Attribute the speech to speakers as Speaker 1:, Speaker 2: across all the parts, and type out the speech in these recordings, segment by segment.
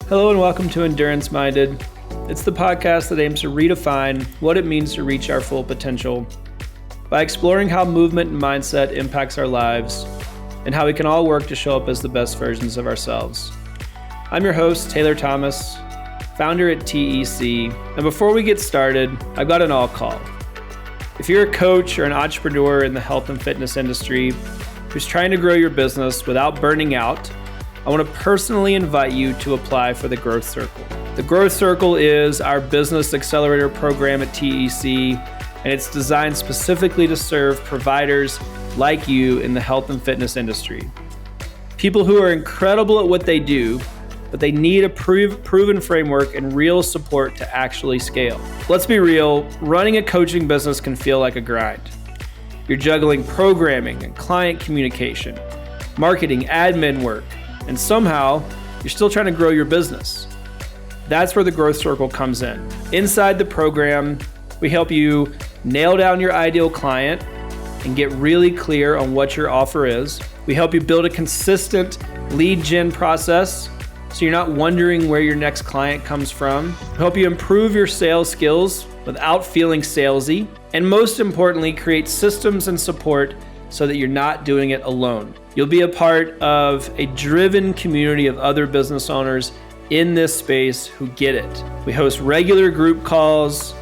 Speaker 1: Hello and welcome to Endurance Minded. It's the podcast that aims to redefine what it means to reach our full potential by exploring how movement and mindset impacts our lives and how we can all work to show up as the best versions of ourselves. I'm your host, Taylor Thomas, founder at TEC, and before we get started, I've got an all call. If you're a coach or an entrepreneur in the health and fitness industry who's trying to grow your business without burning out, I want to personally invite you to apply for the Growth Circle. The Growth Circle is our business accelerator program at TEC, and it's designed specifically to serve providers like you in the health and fitness industry. People who are incredible at what they do, but they need a proven framework and real support to actually scale. Let's be real, running a coaching business can feel like a grind. You're juggling programming and client communication, marketing, admin work, and somehow you're still trying to grow your business. That's where the Growth Circle comes in. Inside the program, we help you nail down your ideal client and get really clear on what your offer is. We help you build a consistent lead gen process so you're not wondering where your next client comes from. We help you improve your sales skills without feeling salesy. And most importantly, create systems and support so that you're not doing it alone. You'll be a part of a driven community of other business owners in this space who get it. We host regular group calls,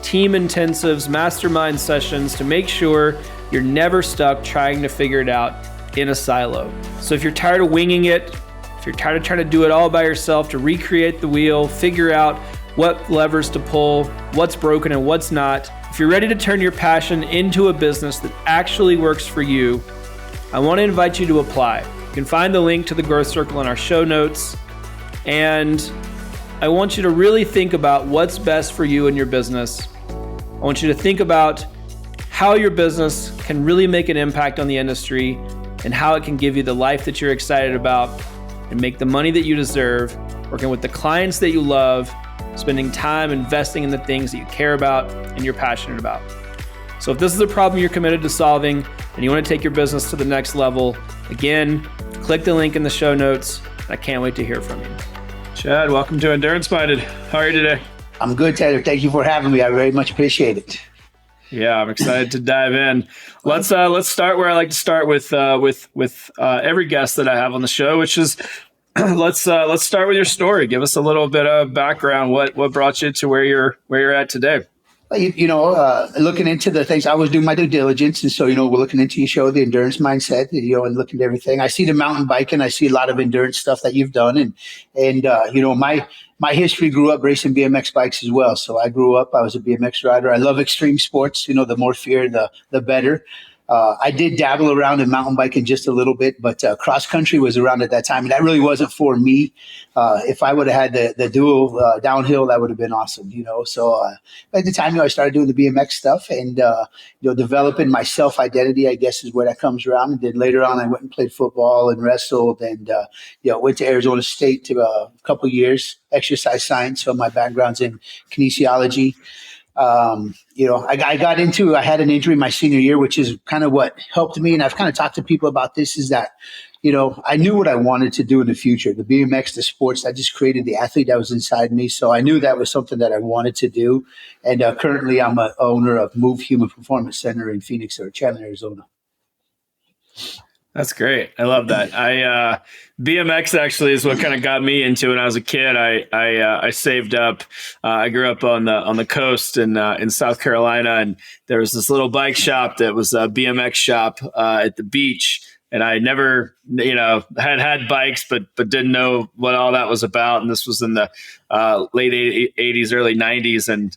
Speaker 1: team intensives, mastermind sessions to make sure you're never stuck trying to figure it out in a silo. So if you're tired of winging it, if you're tired of trying to do it all by yourself, to recreate the wheel, figure out what levers to pull, what's broken and what's not, if you're ready to turn your passion into a business that actually works for you, I want to invite you to apply. You can find the link to the Growth Circle in our show notes. And I want you to really think about what's best for you and your business. I want you to think about how your business can really make an impact on the industry and how it can give you the life that you're excited about and make the money that you deserve, working with the clients that you love, spending time investing in the things that you care about and you're passionate about. So if this is a problem you're committed to solving and you want to take your business to the next level, again, click the link in the show notes. I can't wait to hear from you. Chad, welcome to Endurance Minded. How are you today?
Speaker 2: I'm good, Taylor. Thank you for having me. I very much appreciate it.
Speaker 1: Yeah, I'm excited to dive in. Let's start where I like to start with every guest that I have on the show, which is let's start with your story. Give us a little bit of background. What brought you to where you're at today?
Speaker 2: Looking into the things, I was doing my due diligence. And so, we're looking into your show, the endurance mindset, and looking at everything. I see the mountain biking. I see a lot of endurance stuff that you've done. And my history grew up racing BMX bikes as well. So I grew up, I was a BMX rider. I love extreme sports. The more fear, the better. I did dabble around in mountain biking just a little bit, but cross country was around at that time. And that really wasn't for me. If I would have had the dual downhill, that would have been awesome, So at the time, I started doing the BMX stuff and, developing my self-identity, I guess, is where that comes around. And then later on, I went and played football and wrestled and, went to Arizona State to a couple of years, exercise science. So my background's in kinesiology. I had an injury my senior year, which is kind of what helped me. And I've kind of talked to people about this is that, I knew what I wanted to do in the future, the BMX, the sports. I just created the athlete that was inside me. So I knew that was something that I wanted to do. And currently I'm an owner of Move Human Performance Center in Phoenix or Chandler, Arizona.
Speaker 1: That's great. I love that. BMX actually is what kind of got me into it when I was a kid. I saved up. I grew up on the coast in South Carolina, and there was this little bike shop that was a BMX shop at the beach. And I never, had bikes, but didn't know what all that was about. And this was in the late 80s, early 90s. And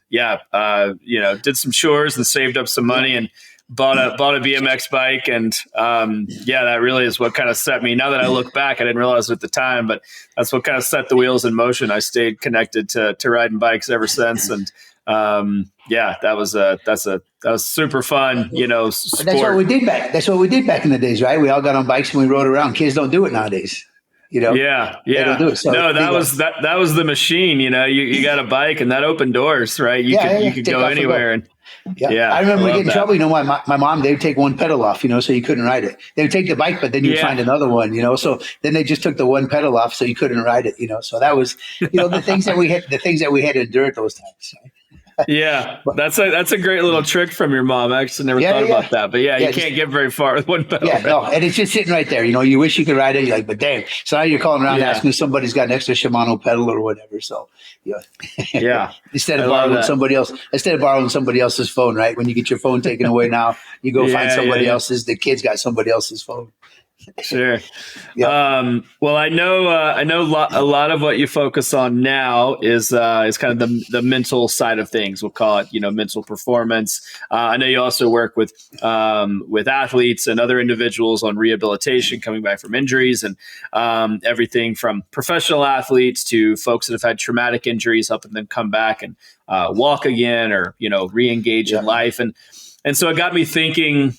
Speaker 1: did some chores and saved up some money and bought a BMX bike. And that really is what kind of set me. Now that I look back, I didn't realize it at the time, but that's what kind of set the wheels in motion. I stayed connected to riding bikes ever since. And that was super fun, sport.
Speaker 2: That's what we did back in the days, right? We all got on bikes and we rode around. Kids don't do it nowadays.
Speaker 1: Yeah.
Speaker 2: They don't do it. So
Speaker 1: No, that was the machine. You got a bike and that opened doors, right? You could
Speaker 2: take
Speaker 1: go
Speaker 2: off and go.
Speaker 1: anywhere. And
Speaker 2: I remember getting in
Speaker 1: that.
Speaker 2: trouble. My mom, they would take one pedal off, so you couldn't ride it. They would take the bike, but then you'd find another one, So then they just took the one pedal off, so you couldn't ride it, So that was, the things that we had to endure at those times. Right?
Speaker 1: Yeah, that's a great little trick from your mom. I actually never thought about that. But you can't get very far with one pedal.
Speaker 2: Yeah, no, and it's just sitting right there. You wish you could ride it. You're like, but damn. So now you're calling around asking if somebody's got an extra Shimano pedal or whatever. So, instead of borrowing somebody else's phone, right? When you get your phone taken away now, you go find somebody else's. The kid's got somebody else's phone.
Speaker 1: Sure. Well, I know a lot of what you focus on now is kind of the mental side of things. We'll call it, mental performance. I know you also work with athletes and other individuals on rehabilitation coming back from injuries, and everything from professional athletes to folks that have had traumatic injuries, helping them come back and walk again or, re-engage in life. And so it got me thinking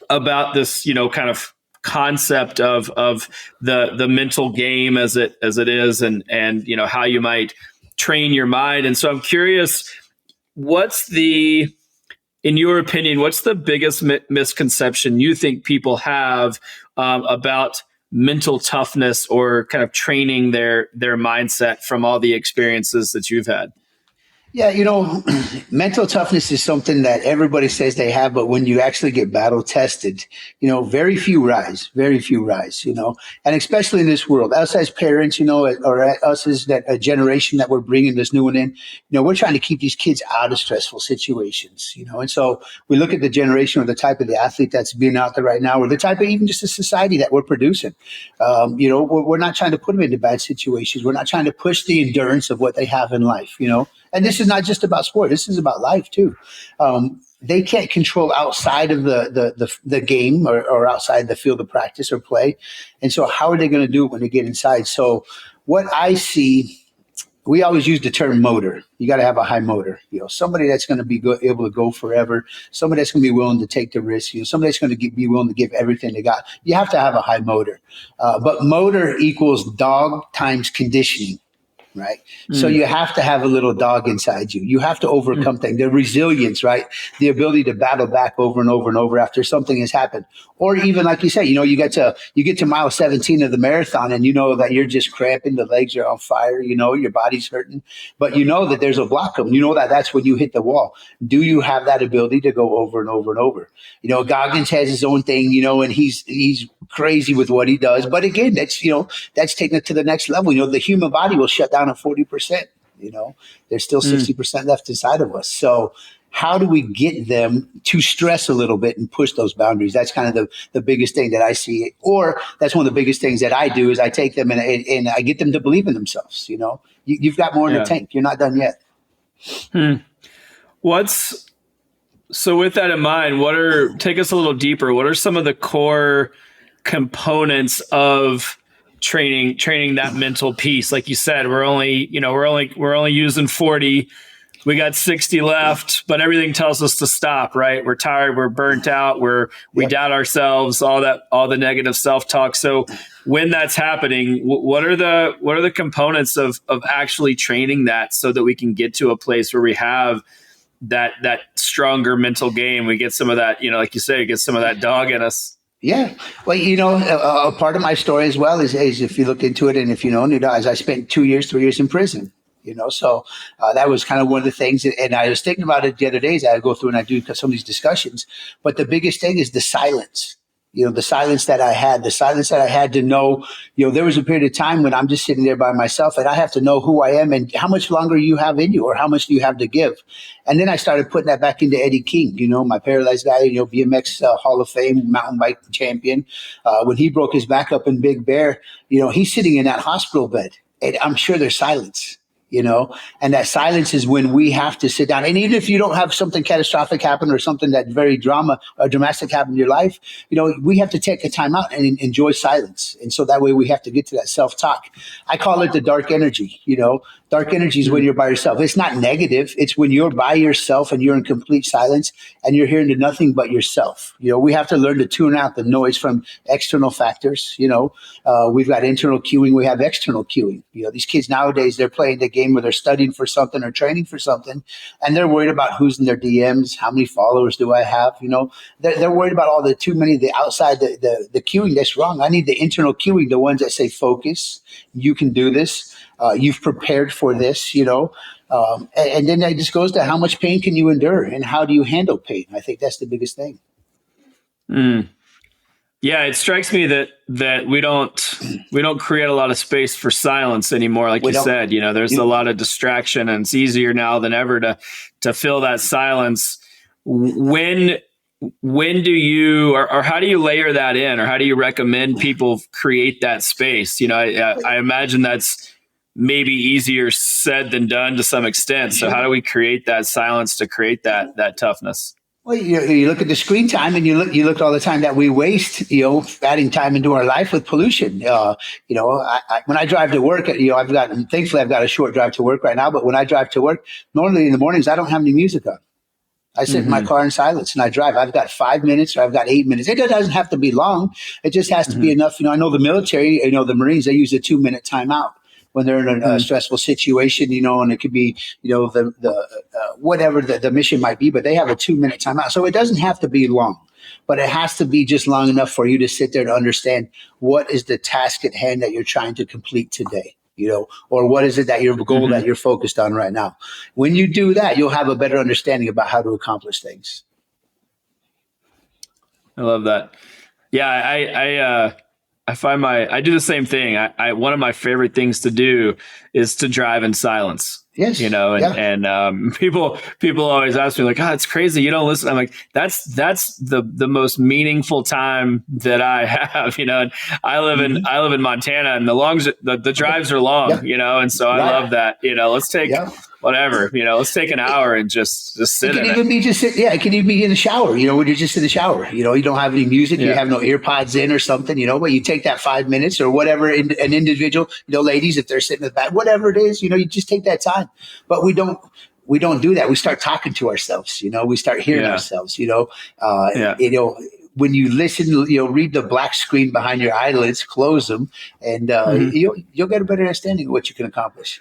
Speaker 1: about this, kind of concept of the mental game as it is, and how you might train your mind. And so I'm curious, in your opinion, what's the biggest misconception you think people have about mental toughness or kind of training their mindset from all the experiences that you've had?
Speaker 2: Yeah, mental toughness is something that everybody says they have, but when you actually get battle tested, very few rise, and especially in this world, us as parents, or us as a generation that we're bringing this new one in, we're trying to keep these kids out of stressful situations, and so we look at the generation or the type of the athlete that's being out there right now, or the type of even just the society that we're producing. We're not trying to put them into bad situations. We're not trying to push the endurance of what they have in life, And this is not just about sport. This is about life too. They can't control outside of the game or outside the field of practice or play. And so how are they going to do it when they get inside? So what I see, we always use the term motor. You got to have a high motor, somebody that's going to be able to go forever, somebody that's going to be willing to take the risk, somebody that's going to be willing to give everything they got. You have to have a high motor. But motor equals dog times conditioning. Right. So you have to have a little dog inside you. You have to overcome things, the resilience, right? The ability to battle back over and over and over after something has happened. Or even like you say, you get to mile 17 of the marathon and that you're just cramping, the legs are on fire, your body's hurting, but that there's a block of them. That's when you hit the wall. Do you have that ability to go over and over and over? Goggins has his own thing, and he's crazy with what he does. But again, that's taking it to the next level. The human body will shut down at 40%. There's still 60% left inside of us. So how do we get them to stress a little bit and push those boundaries? That's kind of the biggest thing that I see. Or that's one of the biggest things that I do is I take them and I get them to believe in themselves. You've got more in the tank. You're not done yet.
Speaker 1: So with that in mind, take us a little deeper. What are some of the core components of training that mental piece? Like you said, we're only using 40. We got 60 left, but everything tells us to stop, right? We're tired, we're burnt out, we doubt ourselves, all the negative self-talk. So when that's happening, what are the components of actually training that so that we can get to a place where we have that stronger mental game? We get some of that, like you say, get some of that dog in us.
Speaker 2: Yeah. Well, a part of my story as well is if you look into it and if you know, I spent 3 years in prison, so that was kind of one of the things. And I was thinking about it the other days. I go through and I do some of these discussions. But the biggest thing is the silence. The silence that I had to know, there was a period of time when I'm just sitting there by myself and I have to know who I am and how much longer you have in you or how much do you have to give. And then I started putting that back into Eddie King, my paralyzed guy, BMX Hall of Fame mountain bike champion. When he broke his back up in Big Bear, he's sitting in that hospital bed and I'm sure there's silence. and that silence is when we have to sit down. And even if you don't have something catastrophic happen or something that very dramatic happen in your life, we have to take a time out and enjoy silence. And so that way we have to get to that self-talk. I call it the dark energy. Dark energy is when you're by yourself. It's not negative. It's when you're by yourself and you're in complete silence and you're hearing to nothing but yourself. We have to learn to tune out the noise from external factors. We've got internal cueing. We have external cueing. These kids nowadays, they're playing the game where they're studying for something or training for something, and they're worried about who's in their DMs, how many followers do I have? They're worried about all the too many, the outside, the cueing. That's wrong. I need the internal cueing, the ones that say, focus, you can do this. You've prepared for this, and then it just goes to how much pain can you endure and how do you handle pain? I think that's the biggest thing.
Speaker 1: Yeah, it strikes me that we don't create a lot of space for silence anymore. Like you said, there's a lot of distraction, and it's easier now than ever to fill that silence. When do you, or how do you layer that in, or how do you recommend people create that space? I imagine that's maybe easier said than done to some extent. So how do we create that silence to create that toughness?
Speaker 2: Well, you look at the screen time, and you look at all the time that we waste, adding time into our life with pollution. When I drive to work, thankfully I've got a short drive to work right now, but when I drive to work, normally in the mornings, I don't have any music on. I sit in my car in silence and I drive. I've got 5 minutes or I've got 8 minutes. It doesn't have to be long. It just has to be enough. I know the military, the Marines, they use a 2-minute timeout when they're in a stressful situation, and it could be, whatever the mission might be, but they have a 2-minute timeout. So it doesn't have to be long, but it has to be just long enough for you to sit there to understand what is the task at hand that you're trying to complete today, or what is it that your goal that you're focused on right now. When you do that, you'll have a better understanding about how to accomplish things.
Speaker 1: I love that. Yeah, I find I do the same thing. One of my favorite things to do is to drive in silence.
Speaker 2: Yes.
Speaker 1: And people always ask me like, it's crazy, you don't listen. I'm like, that's the most meaningful time that I have, and I live in Montana, and the drives are long, and so I love that, let's take whatever, let's take an hour and just sit in it.
Speaker 2: It can even be in the shower, when you're just in the shower, you don't have any music, you have no earpods in or something, but you take that 5 minutes or whatever, an individual, ladies, if they're sitting in the back, whatever it is, you just take that time. But we don't do that. We start talking to ourselves, we start hearing ourselves, when you listen, read the black screen behind your eyelids, close them, and you'll get a better understanding of what you can accomplish.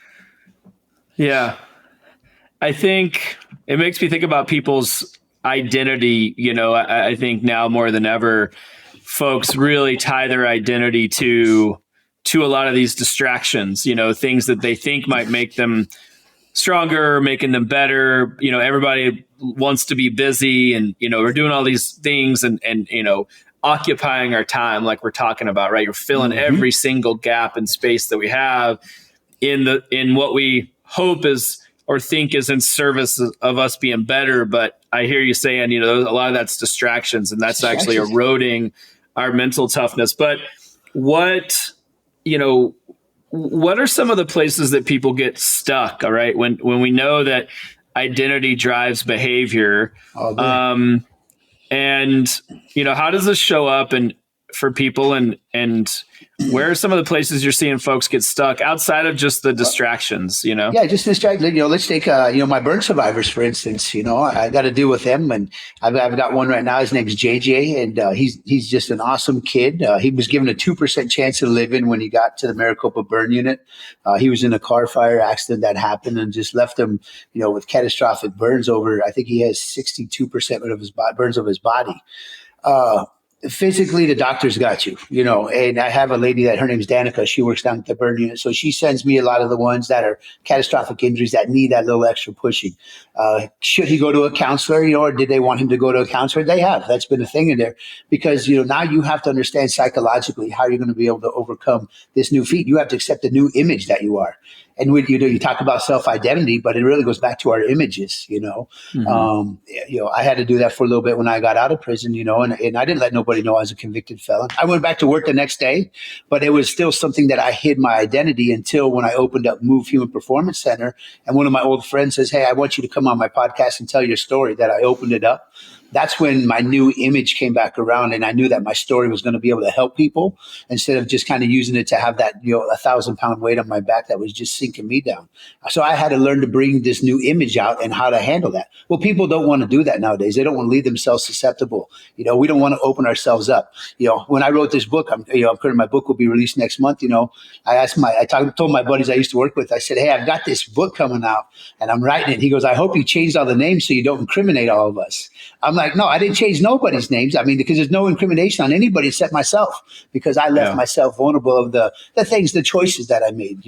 Speaker 1: Yeah. I think it makes me think about people's identity. I think now more than ever, folks really tie their identity to a lot of these distractions, things that they think might make them stronger, making them better. Everybody wants to be busy, and, we're doing all these things and occupying our time, like we're talking about, right? You're filling every single gap and space that we have in what we hope is, or think is in service of us being better. But I hear you saying, a lot of that's distractions, and that's actually eroding our mental toughness. But what are some of the places that people get stuck? All right. When we know that identity drives behavior, and, how does this show up and for people, and where are some of the places you're seeing folks get stuck outside of just the distractions,
Speaker 2: Yeah, just distracted. Let's take, my burn survivors, for instance. I got to deal with them, and I've got one right now. His name's JJ, and he's just an awesome kid. He was given a 2% chance of living when he got to the Maricopa burn unit. He was in a car fire accident that happened and just left him, with catastrophic burns over. I think he has 62% of his burns of his body. Physically, the doctor's got you, and I have a lady that her name's Danica. She works down at the burn unit. So she sends me a lot of the ones that are catastrophic injuries that need that little extra pushing. Should he go to a counselor, or did they want him to go to a counselor? They have. That's been a thing in there because, now you have to understand psychologically how you're going to be able to overcome this new feat. You have to accept the new image that you are. And you talk about self-identity, but it really goes back to our images, I had to do that for a little bit when I got out of prison, and I didn't let nobody know I was a convicted felon. I went back to work the next day, but it was still something that I hid my identity until when I opened up Move Human Performance Center. And one of my old friends says, "Hey, I want you to come on my podcast and tell your story," that I opened it up. That's when my new image came back around, and I knew that my story was going to be able to help people instead of just kind of using it to have that, 1,000-pound weight on my back that was just sinking me down. So I had to learn to bring this new image out and how to handle that. Well, people don't want to do that nowadays. They don't want to leave themselves susceptible. We don't want to open ourselves up. When I wrote this book, my book will be released next month. Told my buddies I used to work with, I said, "Hey, I've got this book coming out and I'm writing it." He goes, "I hope you changed all the names so you don't incriminate all of us." I'm like, "No, I didn't change nobody's names. Because there's no incrimination on anybody except myself, because I left myself vulnerable of the things, the choices that I made,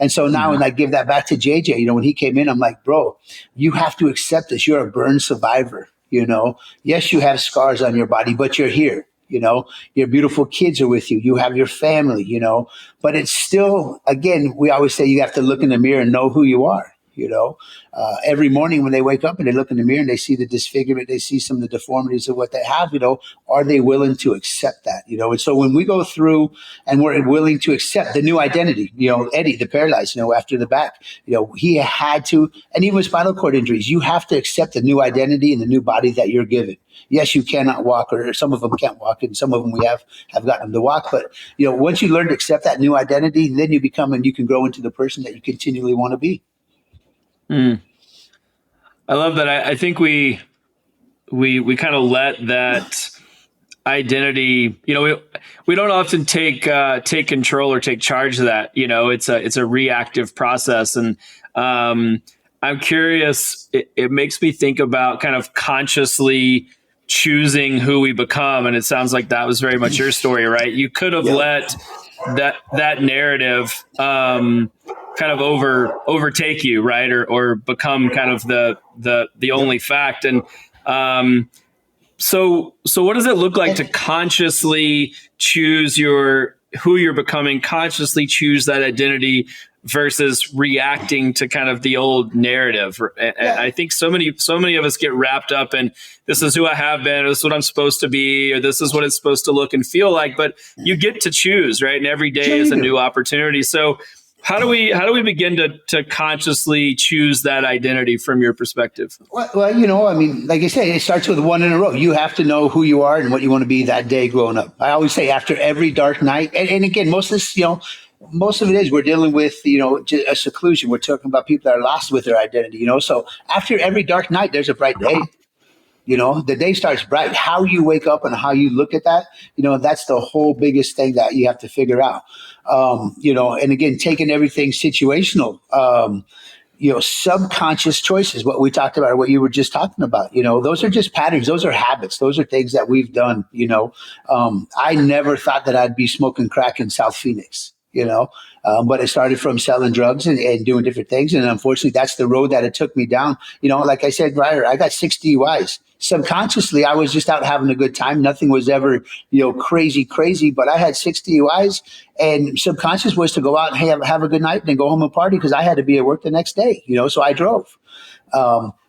Speaker 2: And so now when I give that back to JJ, when he came in, I'm like, "Bro, you have to accept this. You're a burn survivor. Yes, you have scars on your body, but you're here. Your beautiful kids are with you. You have your family, but it's still, again, we always say you have to look in the mirror and know who you are. Every morning when they wake up and they look in the mirror and they see the disfigurement, they see some of the deformities of what they have, are they willing to accept that? And so when we go through and we're willing to accept the new identity, Eddie, the paralyzed, after the back, he had to, and even with spinal cord injuries, you have to accept the new identity and the new body that you're given. Yes, you cannot walk, or some of them can't walk, and some of them we have gotten them to walk. But, once you learn to accept that new identity, then you become and you can grow into the person that you continually want to be.
Speaker 1: I love that. I think we kind of let that identity, we don't often take control or take charge of that. It's a reactive process. And I'm curious, it makes me think about kind of consciously choosing who we become. And it sounds like that was very much your story, right? You could have let that narrative kind of overtake you, right? Or become kind of the only fact. And so what does it look like to consciously choose who you're becoming, consciously choose that identity versus reacting to kind of the old narrative? And I think so many of us get wrapped up in, this is who I have been, or this is what I'm supposed to be, or this is what it's supposed to look and feel like. But you get to choose, right? And every day is a new opportunity. So how do we begin to consciously choose that identity from your perspective?
Speaker 2: Well, like I say, it starts with one in a row. You have to know who you are and what you want to be that day growing up. I always say after every dark night, and again, most of this, most of it is we're dealing with, a seclusion. We're talking about people that are lost with their identity, So after every dark night, there's a bright day. The day starts bright. How you wake up and how you look at that, that's the whole biggest thing that you have to figure out. And again, taking everything situational, subconscious choices, what we talked about, or what you were just talking about, those are just patterns. Those are habits. Those are things that we've done. I never thought that I'd be smoking crack in South Phoenix. But it started from selling drugs and doing different things. And unfortunately, that's the road that it took me down. Like I said, Ryder, I got 6 DUIs. Subconsciously, I was just out having a good time. Nothing was ever, crazy, but I had 6 DUIs, and subconscious was to go out and have a good night and then go home and party because I had to be at work the next day, so I drove.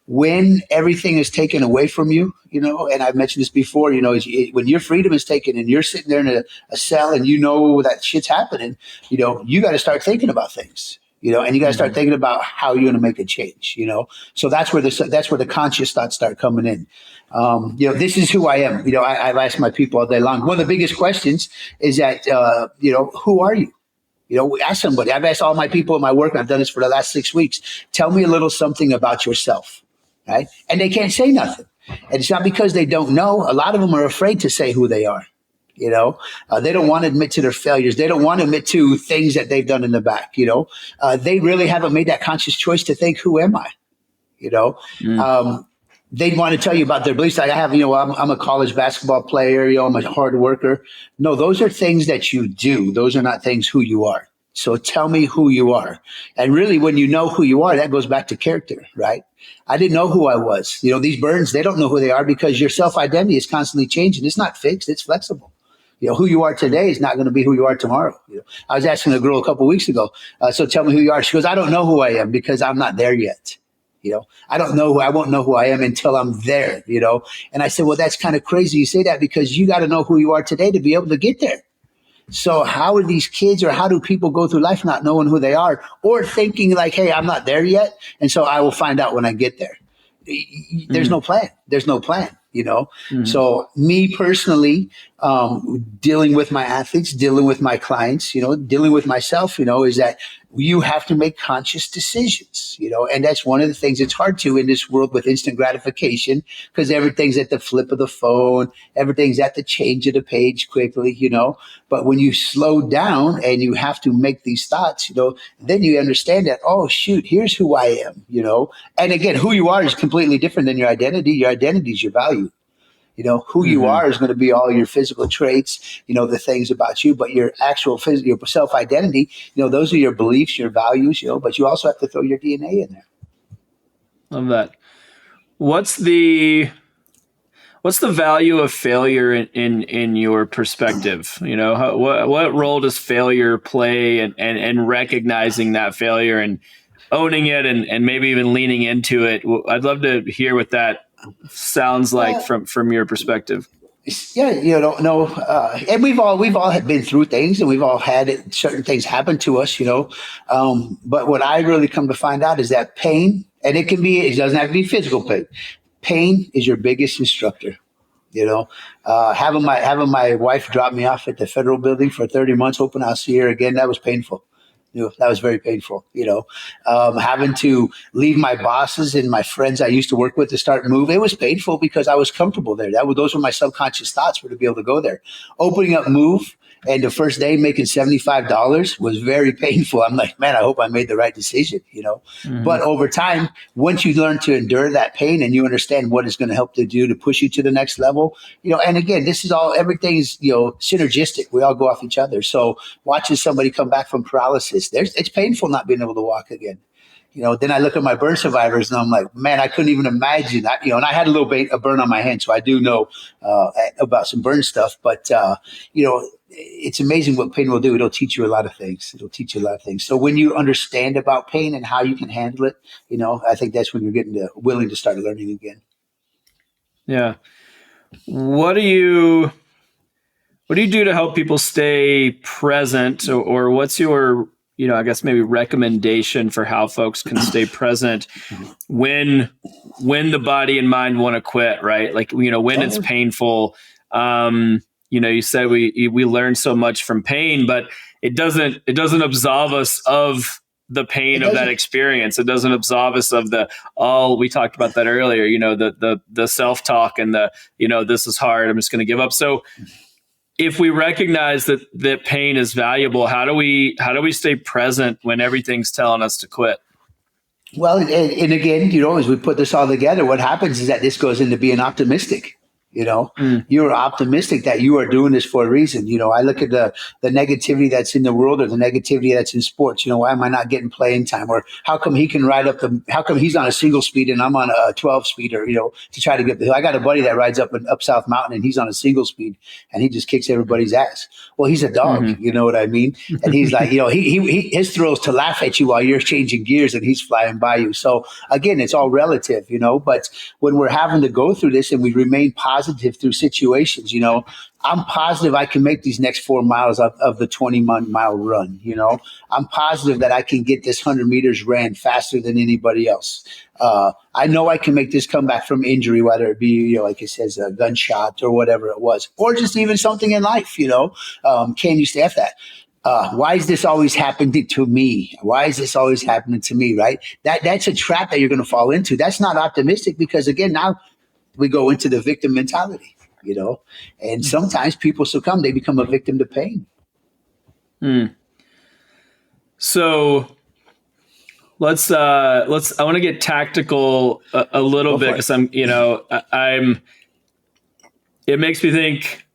Speaker 2: When everything is taken away from you, and I've mentioned this before, when your freedom is taken and you're sitting there in a cell and that shit's happening, you got to start thinking about things, and you got to start thinking about how you're going to make a change, So that's where the conscious thoughts start coming in. This is who I am. I've asked my people all day long. One of the biggest questions is that, who are you? Ask somebody. I've asked all my people in my work, and I've done this for the last 6 weeks. Tell me a little something about yourself, right? And they can't say nothing. And it's not because they don't know. A lot of them are afraid to say who they are. They don't want to admit to their failures. They don't want to admit to things that they've done in the back. They really haven't made that conscious choice to think, who am I? They'd want to tell you about their beliefs. Like I have, I'm a college basketball player, I'm a hard worker. No, those are things that you do. Those are not things who you are. So tell me who you are. And really, when you know who you are, that goes back to character, right? I didn't know who I was. These burns, they don't know who they are because your self-identity is constantly changing. It's not fixed. It's flexible. Who you are today is not going to be who you are tomorrow. I was asking a girl a couple of weeks ago, so tell me who you are. She goes, I don't know who I am because I'm not there yet. I don't know I won't know who I am until I'm there. And I said, well, that's kind of crazy you say that, because you got to know who you are today to be able to get there. So how are these kids, or how do people go through life not knowing who they are, or thinking like, hey, I'm not there yet, and so I will find out when I get there? There's no plan. There's no plan. So me personally, dealing with my athletes, dealing with my clients, dealing with myself, is that you have to make conscious decisions, and that's one of the things it's hard to in this world with instant gratification, because everything's at the flip of the phone, everything's at the change of the page quickly, but when you slow down and you have to make these thoughts, then you understand that, oh shoot, here's who I am, and again, who you are is completely different than your identity. Your identity is your value. Who you are is going to be all your physical traits, the things about you, but your actual your self-identity, those are your beliefs, your values, but you also have to throw your DNA in there.
Speaker 1: Love that. What's the value of failure in your perspective? What role does failure play and recognizing that failure and owning it and maybe even leaning into it? I'd love to hear what that sounds like from your perspective.
Speaker 2: Yeah, no, and we've all had been through things, and we've all had certain things happen to us, but what I really come to find out is that pain, and it doesn't have to be physical pain. Pain is your biggest instructor. Having my wife drop me off at the federal building for 30 months, hoping I'll see her again, that was painful. That was very painful. Having to leave my bosses and my friends I used to work with to start moving, it was painful because I was comfortable there. Those were my subconscious thoughts, were to be able to go there. Opening up Move, and the first day making $75 was very painful. I'm like, man, I hope I made the right decision, But over time, once you learn to endure that pain and you understand what it's going to help to do to push you to the next level, and again, everything's, synergistic. We all go off each other. So watching somebody come back from paralysis, it's painful not being able to walk again. Then I look at my burn survivors and I'm like, man, I couldn't even imagine that, and I had a burn on my hand. So I do know about some burn stuff, but, it's amazing what pain will do. It'll teach you a lot of things. So when you understand about pain and how you can handle it, I think that's when you're willing to start learning again.
Speaker 1: Yeah. What do you do to help people stay present, or what's your, I guess maybe recommendation for how folks can stay present when the body and mind want to quit, right? Like, when it's painful. You said we learn so much from pain, but it doesn't absolve us of the pain of that experience. It doesn't absolve us of we talked about that earlier, the self-talk and this is hard, I'm just going to give up. So if we recognize that pain is valuable, how do we stay present when everything's telling us to quit?
Speaker 2: Well, and again, as we put this all together, what happens is that this goes into being optimistic. You're optimistic that you are doing this for a reason. I look at the negativity that's in the world, or the negativity that's in sports. Why am I not getting playing time? Or how come he can how come he's on a single speed and I'm on a 12 speeder, to try to get the hill? I got a buddy that rides up South Mountain and he's on a single speed and he just kicks everybody's ass. Well, he's a dog, you know what I mean? And he's like, his thrill is to laugh at you while you're changing gears and he's flying by you. So again, it's all relative, but when we're having to go through this and we remain positive through situations, I'm positive I can make these next 4 miles of the 20-mile run. I'm positive that I can get this 100 meters ran faster than anybody else. I know I can make this comeback from injury, whether it be, like it says, a gunshot or whatever it was, or just even something in life, can you staff that? Why is this always happening to me? Why is this always happening to me, right? That's a trap that you're going to fall into. That's not optimistic, because again, now we go into the victim mentality, and sometimes people succumb. They become a victim to pain.
Speaker 1: So I want to get tactical a little bit, because it makes me think,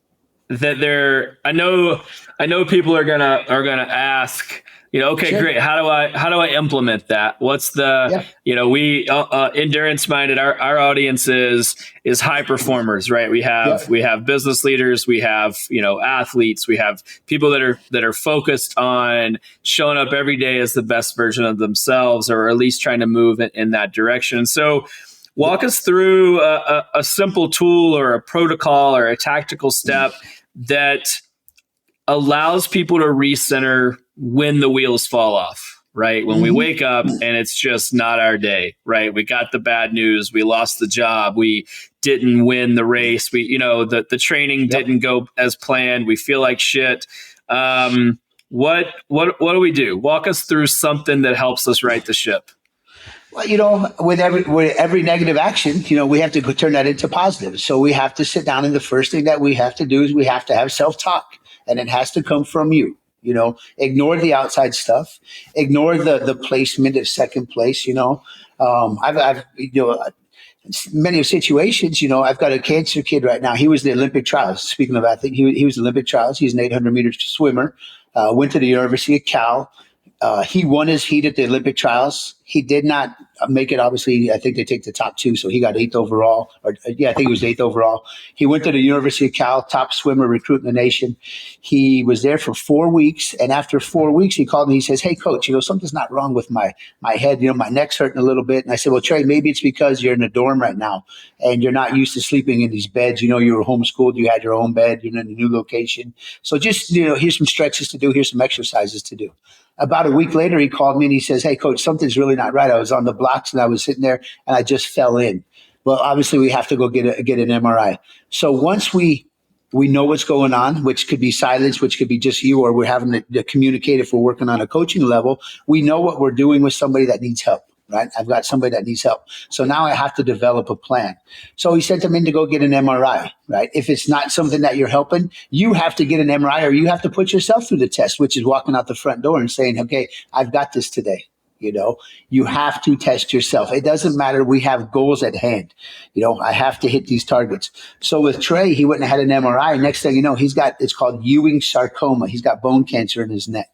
Speaker 1: that I know people are gonna ask, okay,
Speaker 2: Sure.
Speaker 1: great. How do I implement that? What's the,
Speaker 2: Yeah.
Speaker 1: we endurance minded. Our audience is high performers, right?
Speaker 2: Yeah.
Speaker 1: We have business leaders, we have, athletes, we have people that are focused on showing up every day as the best version of themselves, or at least trying to move in that direction. So walk us through a simple tool or a protocol or a tactical step that allows people to recenter when the wheels fall off, right? When we wake up and it's just not our day, right? We got the bad news. We lost the job. We didn't win the race. The training
Speaker 2: Yep.
Speaker 1: didn't go as planned. We feel like shit. What do we do? Walk us through something that helps us right the ship.
Speaker 2: Well, with every negative action, we have to turn that into positive. So we have to sit down, and the first thing that we have to do is we have to have self-talk, and it has to come from you. Ignore the outside stuff, ignore the placement of second place. I've many situations. I've got a cancer kid right now. He was the Olympic trials. Speaking of athlete, he was the Olympic trials. He's an 800 meters swimmer. Went to the University of Cal. He won his heat at the Olympic trials. He did not make it. Obviously, I think they take the top two, so he got eighth overall. I think he was eighth overall. He went to the University of Cal, top swimmer, recruit in the nation. He was there for 4 weeks, and after 4 weeks, he called me. He says, "Hey, coach, something's not wrong with my head. My neck's hurting a little bit." And I said, "Well, Trey, maybe it's because you're in a dorm right now, and you're not used to sleeping in these beds. You were homeschooled. You had your own bed. You're in a new location. So just here's some stretches to do. Here's some exercises to do." About a week later, he called me and he says, "Hey, coach, something's really not right. I was on the blocks and I was sitting there and I just fell in." Well, obviously, we have to go get an MRI. So once we know what's going on, which could be silence, which could be just you, or we're having to communicate if we're working on a coaching level, we know what we're doing with somebody that needs help. Right? I've got somebody that needs help. So now I have to develop a plan. So he sent him in to go get an MRI, right? If it's not something that you're helping, you have to get an MRI, or you have to put yourself through the test, which is walking out the front door and saying, "Okay, I've got this today." You have to test yourself. It doesn't matter. We have goals at hand. I have to hit these targets. So with Trey, he went and had an MRI. Next thing you know, it's called Ewing sarcoma. He's got bone cancer in his neck.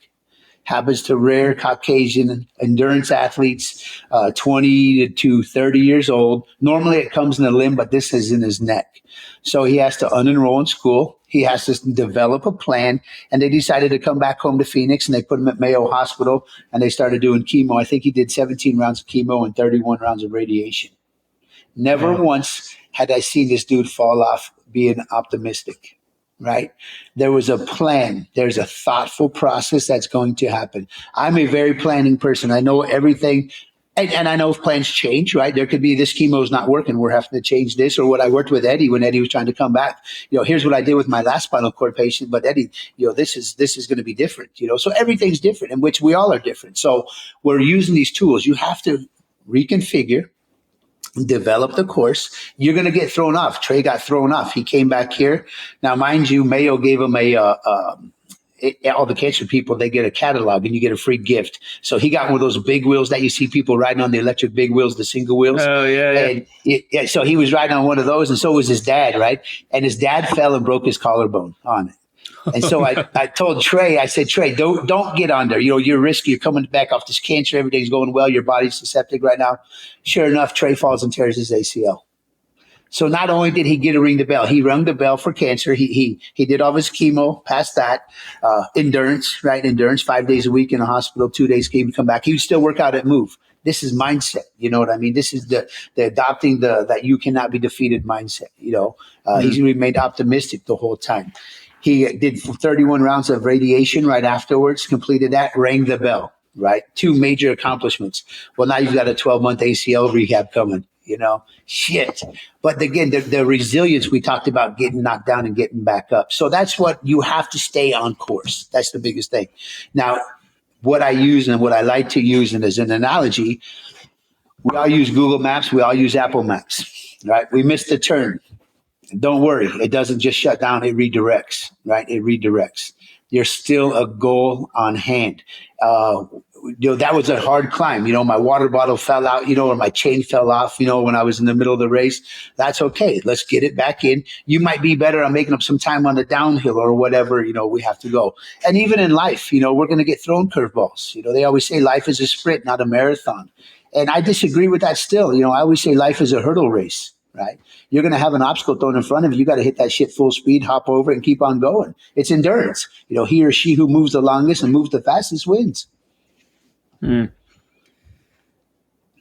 Speaker 2: Happens to rare Caucasian endurance athletes, 20 to 30 years old. Normally it comes in the limb, but this is in his neck. So he has to unenroll in school. He has to develop a plan. And they decided to come back home to Phoenix, and they put him at Mayo Hospital, and they started doing chemo. I think he did 17 rounds of chemo and 31 rounds of radiation. Never once had I seen this dude fall off being optimistic. Right? There was a plan. There's a thoughtful process that's going to happen. I'm a very planning person. I know everything. And I know if plans change, right? There could be this chemo is not working. We're having to change this. Or what I worked with Eddie when Eddie was trying to come back. Here's what I did with my last spinal cord patient. But Eddie, this is going to be different. So everything's different, in which we all are different. So we're using these tools. You have to reconfigure, develop the course. You're going to get thrown off. Trey got thrown off. He came back here. Now, mind you, Mayo gave him all the cancer people, they get a catalog and you get a free gift. So he got one of those big wheels that you see people riding on, the electric big wheels, the single wheels.
Speaker 1: Oh, yeah.
Speaker 2: And so he was riding on one of those, and so was his dad, right? And his dad fell and broke his collarbone on it. And so I told Trey, I said, "Trey, don't get on there. You're risky. You're coming back off this cancer. Everything's going well. Your body's susceptible right now." Sure enough, Trey falls and tears his ACL. So not only did he get to ring the bell, he rung the bell for cancer. He did all of his chemo, passed that. Endurance, right? Endurance, 5 days a week in the hospital, 2 days chemo, come back. He would still work out at Move. This is mindset. You know what I mean? This is the adopting that you cannot be defeated mindset. He's remained optimistic the whole time. He did 31 rounds of radiation right afterwards, completed that, rang the bell, right? 2 major accomplishments. Well, now you've got a 12-month ACL rehab coming, shit. But again, the resilience we talked about, getting knocked down and getting back up. So that's what you have to stay on course. That's the biggest thing. Now, what I use and what I like to use, and as an analogy, we all use Google Maps. We all use Apple Maps, right? We missed a turn. Don't worry. It doesn't just shut down. It redirects, right? It redirects. There's still a goal on hand. that was a hard climb. My water bottle fell out, or my chain fell off, when I was in the middle of the race. That's okay. Let's get it back in. You might be better on making up some time on the downhill or whatever, we have to go. And even in life, we're going to get thrown curveballs. They always say life is a sprint, not a marathon. And I disagree with that still. I always say life is a hurdle race, right? You're going to have an obstacle thrown in front of you. You got to hit that shit full speed, hop over it, and keep on going. It's endurance. He or she who moves the longest and moves the fastest wins.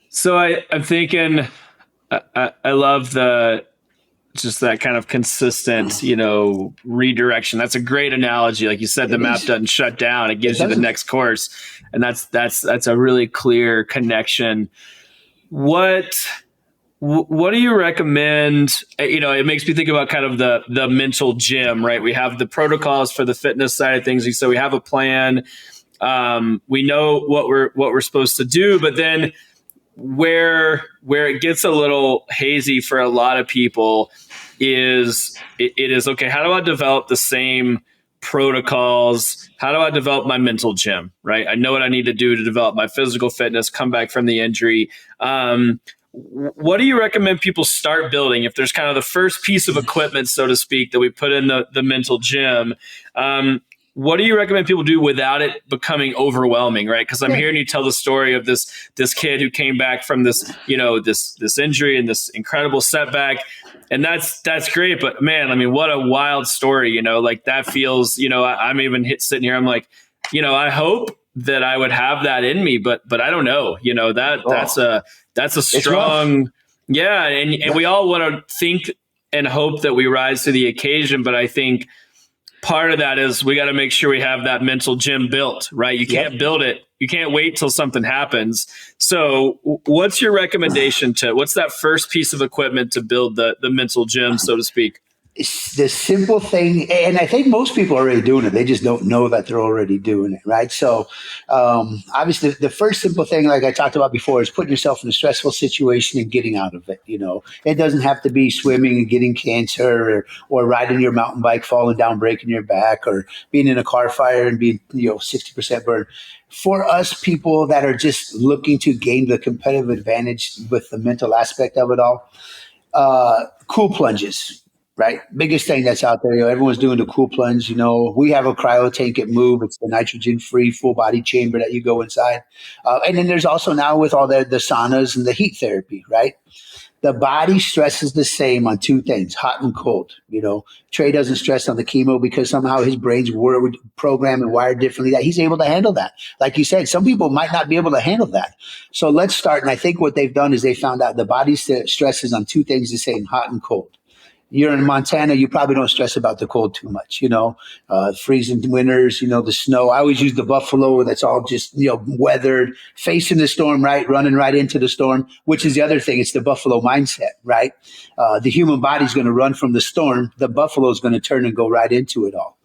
Speaker 1: So I'm thinking, I love just that kind of consistent, redirection. That's a great analogy. Like you said, the map doesn't shut down. It gives you the next course. And that's a really clear connection. What do you recommend? It makes me think about kind of the mental gym, right? We have the protocols for the fitness side of things. So we have a plan. We know what we're supposed to do, but then where it gets a little hazy for a lot of people is it is okay. How do I develop the same protocols? How do I develop my mental gym? Right. I know what I need to do to develop my physical fitness, come back from the injury. What do you recommend people start building if there's kind of the first piece of equipment, so to speak, that we put in the mental gym? What do you recommend people do without it becoming overwhelming, right? Because I'm hearing you tell the story of this kid who came back from this, this injury and this incredible setback. And that's great. But man, I mean, what a wild story, like that feels, I'm even sitting here. I'm like, I hope that I would have that in me, but I don't know, that's a strong, and we all want to think and hope that we rise to the occasion. But I think part of that is we got to make sure we have that mental gym built, right? You can't build it. You can't wait till something happens. So what's your recommendation what's that first piece of equipment to build the mental gym, so to speak?
Speaker 2: It's the simple thing, and I think most people are already doing it. They just don't know that they're already doing it, right? So obviously the first simple thing, like I talked about before, is putting yourself in a stressful situation and getting out of it. It doesn't have to be swimming and getting cancer or riding your mountain bike, falling down, breaking your back, or being in a car fire and being 60% burned. For us people that are just looking to gain the competitive advantage with the mental aspect of it all, cool plunges. Right. Biggest thing that's out there. Everyone's doing the cool plunge. We have a cryo tank at Move. It's the nitrogen free full body chamber that you go inside. And then there's also now with all the saunas and the heat therapy. Right. The body stresses the same on two things, hot and cold. Trey doesn't stress on the chemo because somehow his brain's programmed and wired differently that he's able to handle that. Like you said, some people might not be able to handle that. So let's start. And I think what they've done is they found out the body stresses on two things the same, hot and cold. You're in Montana, you probably don't stress about the cold too much, freezing winters, the snow. I always use the buffalo that's all just, weathered, facing the storm, right? Running right into the storm, which is the other thing. It's the buffalo mindset, right? The human body's going to run from the storm. The buffalo is going to turn and go right into it all.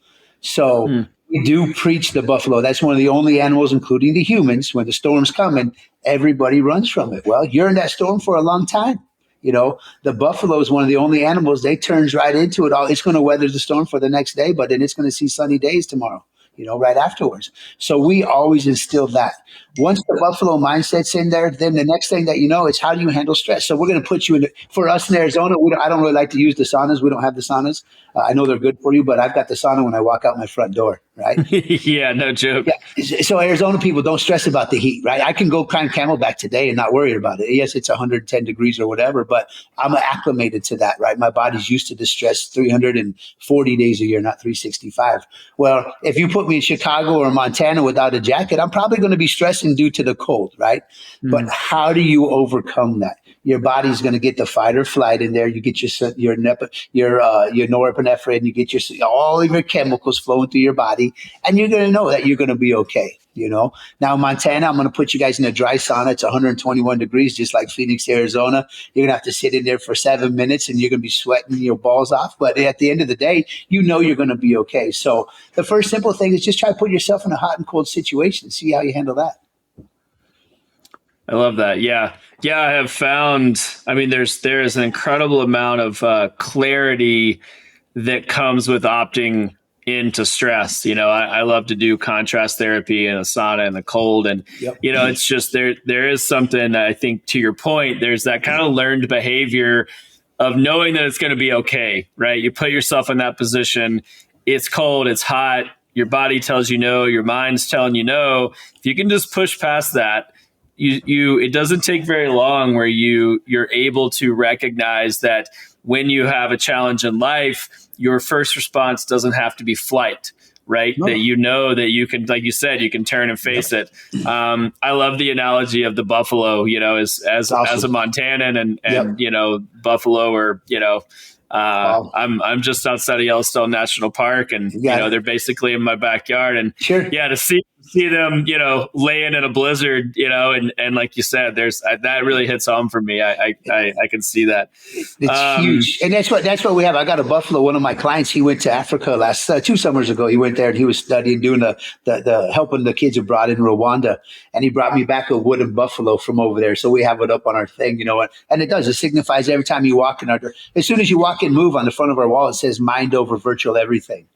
Speaker 2: So we do preach the buffalo. That's one of the only animals, including the humans, when the storm's coming, everybody runs from it. Well, you're in that storm for a long time. The buffalo is one of the only animals, they turns right into it all. It's going to weather the storm for the next day, but then it's going to see sunny days tomorrow, right afterwards. So we always instill that. Once the buffalo mindset's in there, then the next thing that it's how do you handle stress? So we're going to put you in. For us in Arizona, I don't really like to use the saunas. We don't have the saunas. I know they're good for you, but I've got the sauna when I walk out my front door, right?
Speaker 1: Yeah, no joke.
Speaker 2: Yeah. So Arizona people don't stress about the heat, right? I can go climb Camelback today and not worry about it. Yes, it's 110 degrees or whatever, but I'm acclimated to that, right? My body's used to the stress 340 days a year, not 365. Well, if you put me in Chicago or Montana without a jacket, I'm probably going to be stressing due to the cold, right? But how do you overcome that? Your body's going to get the fight or flight in there. You get your norepinephrine, you get all of your chemicals flowing through your body, and you're going to know that you're going to be okay. Now Montana, I'm going to put you guys in a dry sauna. It's 121 degrees, just like Phoenix, Arizona. You're going to have to sit in there for 7 minutes and you're going to be sweating your balls off. But at the end of the day, you're going to be okay. So the first simple thing is just try to put yourself in a hot and cold situation. See how you handle that.
Speaker 1: I love that. Yeah. I have found, there is an incredible amount of clarity that comes with opting into stress. I love to do contrast therapy in a sauna in the cold. And,
Speaker 2: Yep.
Speaker 1: it's just there is something that I think, to your point, there's that kind of learned behavior of knowing that it's going to be okay, right? You put yourself in that position. It's cold, it's hot. Your body tells you no, your mind's telling you no. If you can just push past that, it doesn't take very long where you're able to recognize that when you have a challenge in life, your first response doesn't have to be flight, right?
Speaker 2: No.
Speaker 1: That that you can, like you said, you can turn and face it. I love the analogy of the buffalo, as a Montanan and buffalo or, I'm just outside of Yellowstone National Park, and they're basically in my backyard, and to see them, laying in a blizzard, and like you said, that really hits home for me. I can see that.
Speaker 2: It's huge, and that's what we have. I got a buffalo. One of my clients, he went to Africa last 2 summers ago. He went there and he was studying, doing the helping the kids abroad in Rwanda, and he brought me back a wooden buffalo from over there. So we have it up on our thing, and it signifies every time you walk in our door. As soon as you walk in, move on the front of our wall, it says "Mind over virtual everything."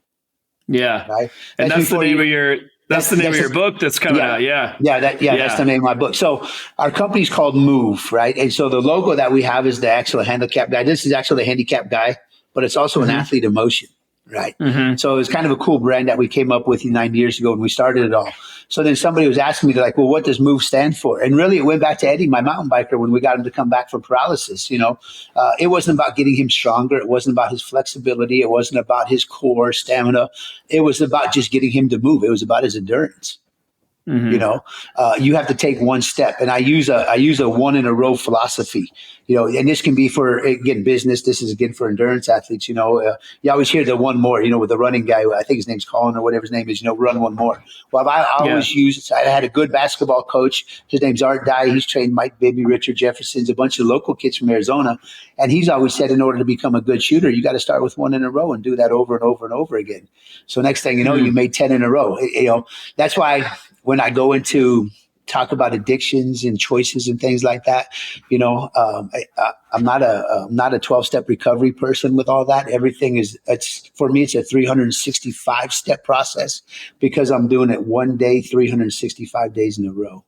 Speaker 1: Yeah,
Speaker 2: right.
Speaker 1: And that's the name of your. That's the name of your book that's coming out. Yeah.
Speaker 2: That's the name of my book. So our company's called Move, right? And so the logo that we have is the excellent handicap guy. This is actually the handicap guy, but it's also an athlete in motion, right? So it's kind of a cool brand that we came up with 9 years ago when we started it all. So then somebody was asking me, like, well, what does Move stand for? And really it went back to Eddie, my mountain biker, when we got him to come back from paralysis. It wasn't about getting him stronger. It wasn't about his flexibility. It wasn't about his core stamina. It was about just getting him to move. It was about his endurance. You have to take one step, and I use a one in a row philosophy, and this can be for, again, business. This is again for endurance athletes. You always hear the one more, with the running guy. I think his name's Colin or whatever his name is, run one more. Well, I always use, I had a good basketball coach. His name's Art Dye. He's trained Mike Bibby, Richard Jefferson's, a bunch of local kids from Arizona. And he's always said, in order to become a good shooter, you got to start with one in a row and do that over and over and over again. So next thing you know, you made 10 in a row. That's why when I go into talk about addictions and choices and things like that, I'm not a 12-step recovery person with all that. Everything for me, it's a 365-step process because I'm doing it one day, 365 days in a row.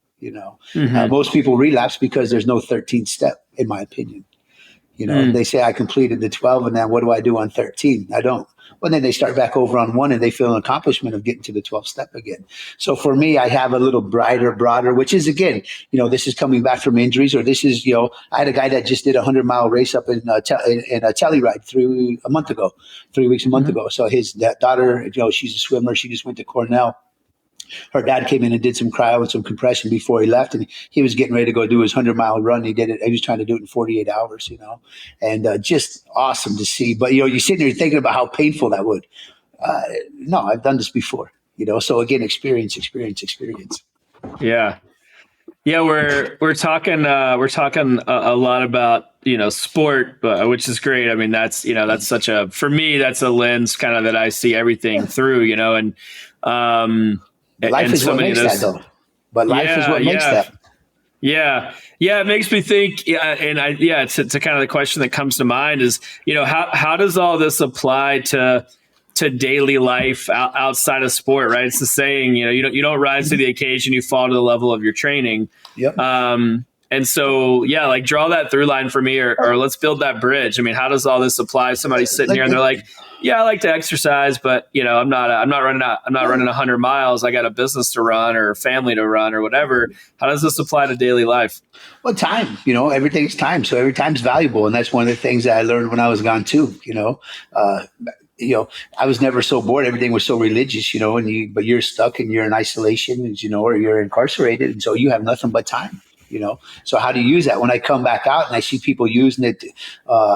Speaker 2: Most people relapse because there's no 13th step, in my opinion. They say I completed the 12, and then what do I do on 13? I don't. Well, then they start back over on 1 and they feel an accomplishment of getting to the 12th step again. So for me, I have a little broader, which is, again, this is coming back from injuries, or this is, I had a guy that just did a 100-mile race up in a Telluride 3 weeks a month ago. So his daughter, she's a swimmer. She just went to Cornell. Her dad came in and did some cryo and some compression before he left, and he was getting ready to go do his 100-mile run. He did it. He was trying to do it in 48 hours, and just awesome to see. But, you're sitting there thinking about how painful that would. No, I've done this before, so again, experience.
Speaker 1: Yeah. Yeah. We're talking a lot about, sport, but which is great. I mean, that's for me, that's a lens kind of that I see everything through, and,
Speaker 2: life is what makes that, though. But life is what makes that.
Speaker 1: Yeah. Yeah. It makes me think. It's kind of the question that comes to mind is, how does all this apply to daily life outside of sport, right? It's the saying, you don't rise to the occasion, you fall to the level of your training.
Speaker 2: Yep.
Speaker 1: And so, like, draw that through line for me, or let's build that bridge. I mean, how does all this apply? Somebody's sitting here and they're like, yeah, I like to exercise, but I'm not running 100 miles. I got a business to run or a family to run or whatever. How does this apply to daily life?
Speaker 2: Well, time, everything's time. So every time's valuable. And that's one of the things that I learned when I was gone too, I was never so bored. Everything was so religious, but you're stuck and you're in isolation, or you're incarcerated. And so you have nothing but time. So how do you use that? When I come back out and I see people using it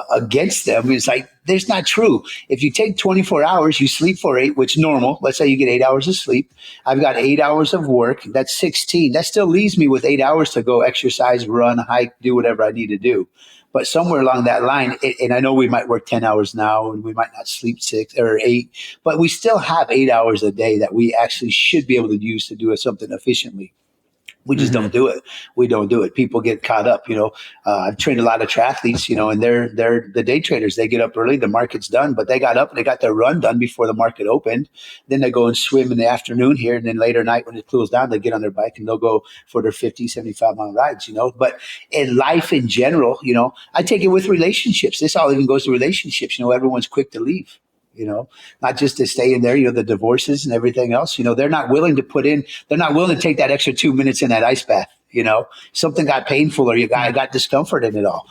Speaker 2: against them, it's like, that's not true. If you take 24 hours, you sleep for 8, which is normal. Let's say you get 8 hours of sleep. I've got 8 hours of work. That's 16. That still leaves me with 8 hours to go exercise, run, hike, do whatever I need to do. But somewhere along that line, and I know we might work 10 hours now and we might not sleep 6 or 8, but we still have 8 hours a day that we actually should be able to use to do something efficiently. We just don't do it. We don't do it. People get caught up. I've trained a lot of triathletes. And they're the day traders. They get up early. The market's done, but they got up and they got their run done before the market opened. Then they go and swim in the afternoon here, and then later night when it cools down, they get on their bike and they'll go for their 50, 75-mile rides. But in life in general, I take it with relationships. This all even goes to relationships. Everyone's quick to leave. Not just to stay in there, the divorces and everything else, they're not willing to take that extra 2 minutes in that ice bath. Something got painful or I got discomfort in it all.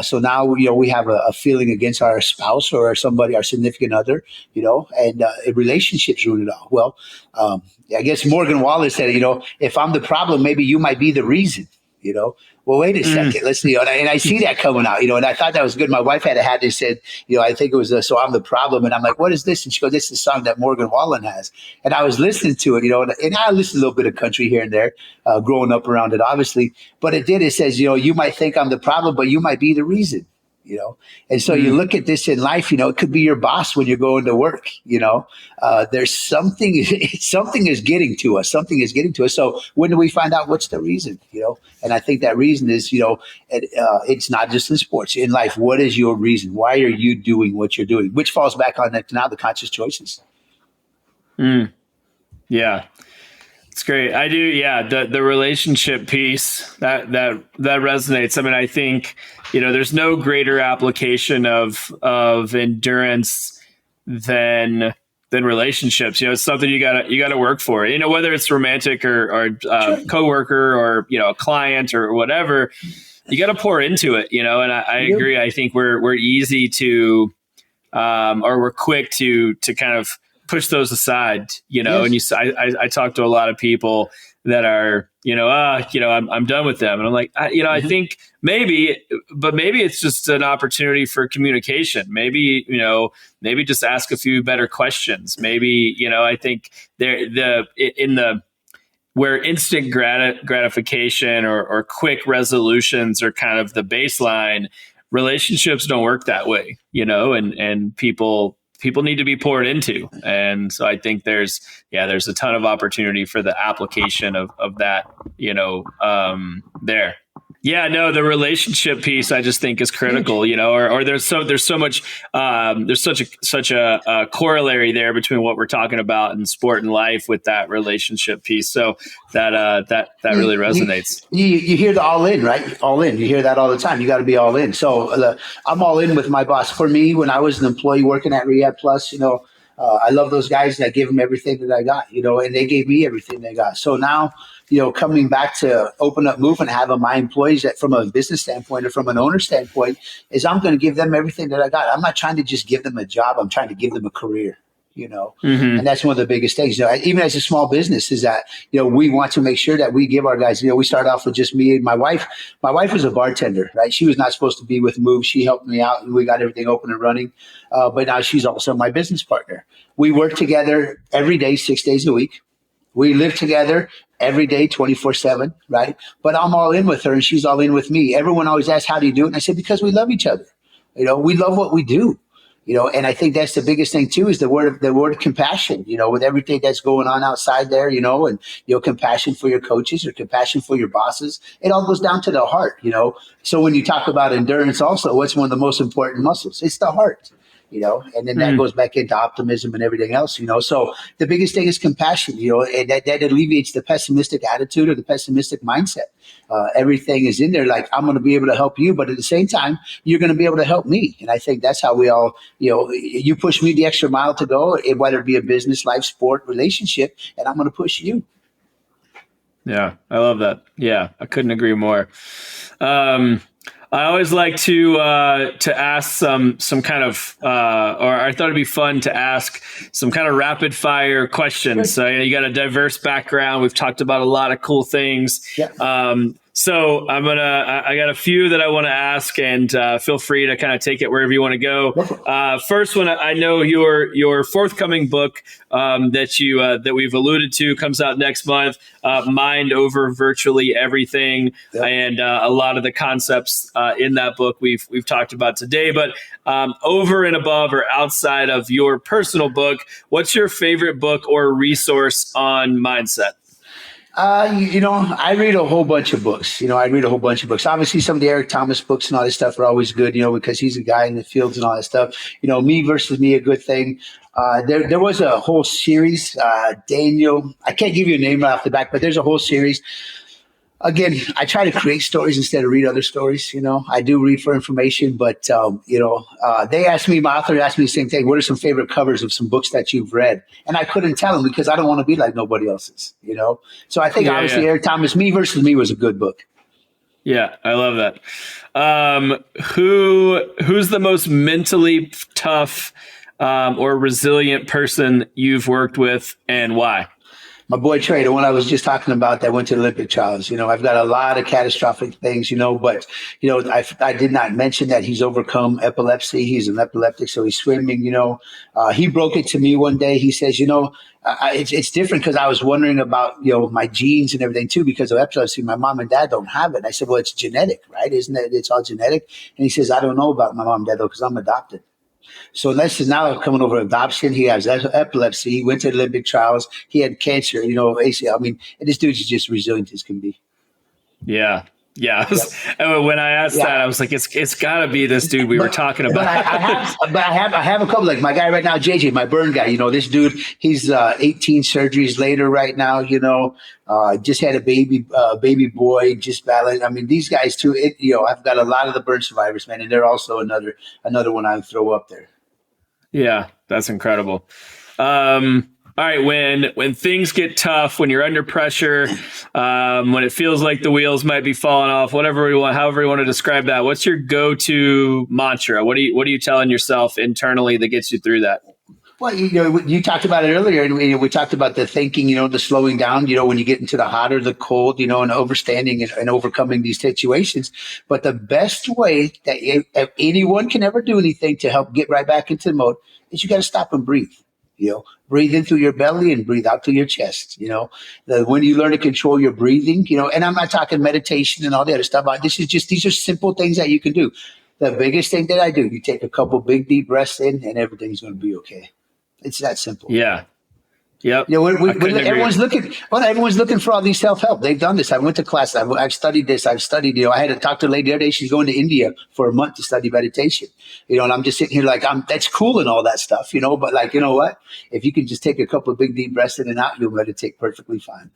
Speaker 2: So now, we have a feeling against our spouse or somebody, our significant other, and relationships ruin it all. Well, I guess Morgan Wallace said, if I'm the problem, maybe you might be the reason, Well, wait a second. Let's see. And I see that coming out, and I thought that was good. My wife had a hat that said, I think it was, so I'm the problem. And I'm like, what is this? And she goes, this is a song that Morgan Wallen has. And I was listening to it, and I listened to a little bit of country here and there, growing up around it, obviously. But it says, you might think I'm the problem, but you might be the reason. And so you look at this in life, it could be your boss when you're going to work, there's something is getting to us. Something is getting to us. So when do we find out what's the reason, And I think that reason is, it's not just in sports. In life, what is your reason? Why are you doing what you're doing? Which falls back on now the conscious choices.
Speaker 1: Yeah. It's great. I do. Yeah. The relationship piece that resonates. I mean, I think, there's no greater application of endurance than relationships. It's something you gotta work for, whether it's romantic or coworker or, a client or whatever, you got to pour into it, and I agree. I think we're easy to, or we're quick to kind of push those aside, yes. And I talk to a lot of people that are, I'm done with them. And I'm like, I think maybe it's just an opportunity for communication. Maybe just ask a few better questions. Maybe, I think where instant gratification or quick resolutions are kind of the baseline, relationships don't work that way, and people need to be poured into. And so I think there's a ton of opportunity for the application of that, there. Yeah, no, the relationship piece I just think is critical, or there's so much, there's such a corollary there between what we're talking about in sport and life with that relationship piece. So that really resonates.
Speaker 2: You hear the all in, right? All in. You hear that all the time. You got to be all in. So I'm all in with my boss. For me, when I was an employee working at Rehab Plus, I love those guys that give them everything that I got, and they gave me everything they got. So now, coming back to Open Up Move and having my employees that from a business standpoint or from an owner standpoint is I'm going to give them everything that I got. I'm not trying to just give them a job. I'm trying to give them a career, and that's one of the biggest things, even as a small business is that, we want to make sure that we give our guys, we start off with just me and my wife. My wife was a bartender, right? She was not supposed to be with Move. She helped me out and we got everything open and running. But now she's also my business partner. We work together every day, 6 days a week. We live together every day, 24/7, right? But I'm all in with her and she's all in with me. Everyone always asks, how do you do it? And I said, because we love each other. We love what we do. And I think that's the biggest thing too, is the word of compassion, with everything that's going on outside there, and, compassion for your coaches or compassion for your bosses. It all goes down to the heart, So when you talk about endurance also, what's one of the most important muscles? It's the heart. And then that goes back into optimism and everything else, So the biggest thing is compassion, and that alleviates the pessimistic attitude or the pessimistic mindset. Everything is in there. Like, I'm going to be able to help you, but at the same time, you're going to be able to help me. And I think that's how we all, you push me the extra mile to go, whether it be a business, life, sport, relationship, and I'm going to push you.
Speaker 1: Yeah, I love that. Yeah, I couldn't agree more. I always like to ask some kind of, or I thought it'd be fun to ask some kind of rapid fire questions. So you got a diverse background. We've talked about a lot of cool things. Yeah. So I got a few that I want to ask, and feel free to kind of take it wherever you want to go. First one, I know your forthcoming book that we've alluded to comes out next month. Mind Over Virtually Everything, and a lot of the concepts in that book we've talked about today. But over and above or outside of your personal book, what's your favorite book or resource on mindset?
Speaker 2: I read a whole bunch of books. I read a whole bunch of books. Obviously, some of the Eric Thomas books and all this stuff are always good, because he's a guy in the fields and all that stuff. Me versus me, a good thing. There was a whole series, Daniel. I can't give you a name right off the back, but there's a whole series. Again, I try to create stories instead of read other stories. I do read for information, but they asked me, my author asked me the same thing. What are some favorite covers of some books that you've read? And I couldn't tell them because I don't want to be like nobody else's. So I think obviously Eric Thomas, Me versus Me was a good book.
Speaker 1: Yeah, I love that. Who's the most mentally tough or resilient person you've worked with, and why?
Speaker 2: My boy Trey, the one I was just talking about that went to the Olympic trials. I've got a lot of catastrophic things, but I did not mention that he's overcome epilepsy. He's an epileptic, so he's swimming. He broke it to me one day. He says, it's different because I was wondering about my genes and everything too because of epilepsy. My mom and dad don't have it. I said, well, it's genetic, right? Isn't it? It's all genetic. And he says, I don't know about my mom and dad though because I'm adopted. So this is now coming over adoption. He has epilepsy. He went to the Olympic trials. He had cancer, ACL. I mean, and this dude's just resilient as can be.
Speaker 1: Yeah. Yeah. When I asked that, I was like, it's gotta be this dude we were talking about.
Speaker 2: But I have a couple, like my guy right now, JJ, my burn guy, this dude, he's 18 surgeries later right now, just had a baby boy, just battling. I mean, these guys too, I've got a lot of the burn survivors, man. And they're also another one I would throw up there.
Speaker 1: Yeah. That's incredible. All right, when things get tough, when you're under pressure, when it feels like the wheels might be falling off, however you want to describe that, what's your go-to mantra? What are you telling yourself internally that gets you through that?
Speaker 2: Well, you talked about it earlier, and we talked about the thinking, the slowing down, when you get into the hot or the cold, and overstanding and overcoming these situations. But the best way that anyone can ever do anything to help get right back into the mode is you got to stop and breathe. Breathe in through your belly and breathe out through your chest. When you learn to control your breathing, and I'm not talking meditation and all the other stuff. These are simple things that you can do. The biggest thing that I do, you take a couple big deep breaths in and everything's going to be okay. It's that simple.
Speaker 1: Yeah. Yep.
Speaker 2: Everyone's looking for all these self-help. They've done this. I went to class. I've studied this. I've studied, I had to talk to a lady the other day. She's going to India for a month to study meditation, and I'm just sitting here like, that's cool and all that stuff, but like, you know what? If you can just take a couple of big deep breaths in and out, you'll meditate perfectly fine.